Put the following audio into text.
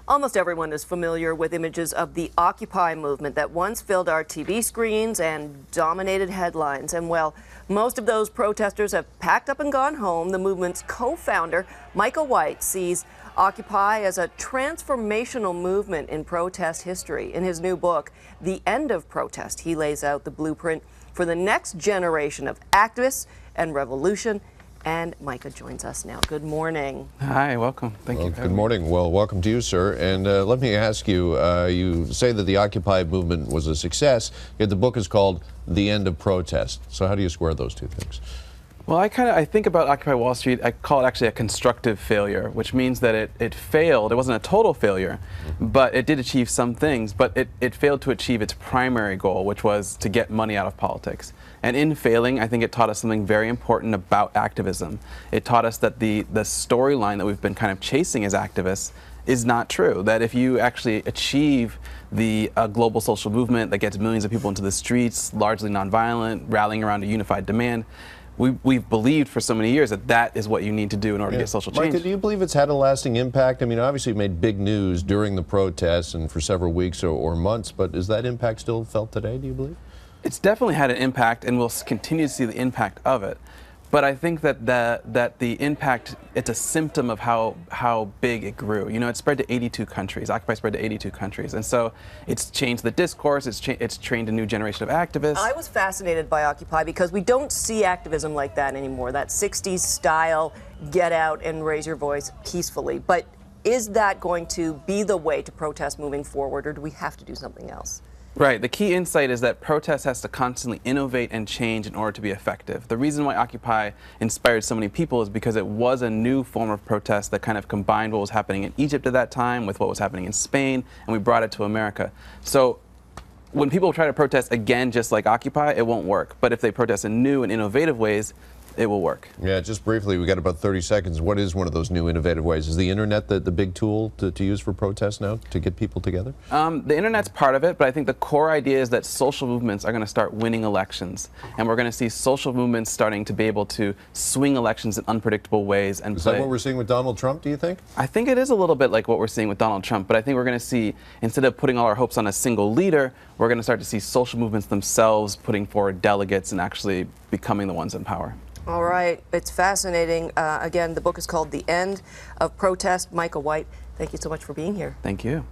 Almost everyone is familiar with images of the Occupy movement that once filled our TV screens and dominated headlines. And while most of those protesters have packed up and gone home, the movement's co-founder, Micah White, sees Occupy as a transformational movement in protest history. In his new book, The End of Protest, he lays out the blueprint for the next generation of activists and revolution. And Micah joins us now. Good morning. Hi, welcome. Thank you. Good morning. Well, welcome to you, sir. And let me ask you, you say that the Occupy movement was a success, yet the book is called The End of Protest. So how do you square those two things? Well, I think about Occupy Wall Street, I call it actually a constructive failure, which means that it failed. It wasn't a total failure, but it did achieve some things, but it failed to achieve its primary goal, which was to get money out of politics. And in failing, I think it taught us something very important about activism. It taught us that the storyline that we've been kind of chasing as activists is not true, that if you actually achieve the global social movement that gets millions of people into the streets, largely nonviolent, rallying around a unified demand, we've believed for so many years that that is what you need to do in order to get social change. Micah, do you believe it's had a lasting impact? I mean, obviously it made big news during the protests and for several weeks or months, but is that impact still felt today, do you believe? It's definitely had an impact, and we'll continue to see the impact of it. But I think that the impact, it's a symptom of how big it grew. You know, it spread to 82 countries. Occupy spread to 82 countries. And so it's changed the discourse, it's trained a new generation of activists. I was fascinated by Occupy because we don't see activism like that anymore, that 60s style, get out and raise your voice peacefully. But is that going to be the way to protest moving forward, or do we have to do something else? Right. The key insight is that protest has to constantly innovate and change in order to be effective. The reason why Occupy inspired so many people is because it was a new form of protest that kind of combined what was happening in Egypt at that time with what was happening in Spain, and we brought it to America. So when people try to protest again just like Occupy, it won't work. But if they protest in new and innovative ways, it will work. Yeah, just briefly, we got about 30 seconds. What is one of those new innovative ways? Is the internet the big tool to use for protest now, to get people together? The internet's part of it, but I think the core idea is that social movements are going to start winning elections. And we're going to see social movements starting to be able to swing elections in unpredictable ways. And is that what we're seeing with Donald Trump, do you think? I think it is a little bit like what we're seeing with Donald Trump, but I think we're going to see, instead of putting all our hopes on a single leader, we're going to start to see social movements themselves putting forward delegates and actually becoming the ones in power. All right, it's fascinating. Again, the book is called The End of Protest. Micah White, thank you so much for being here. Thank you.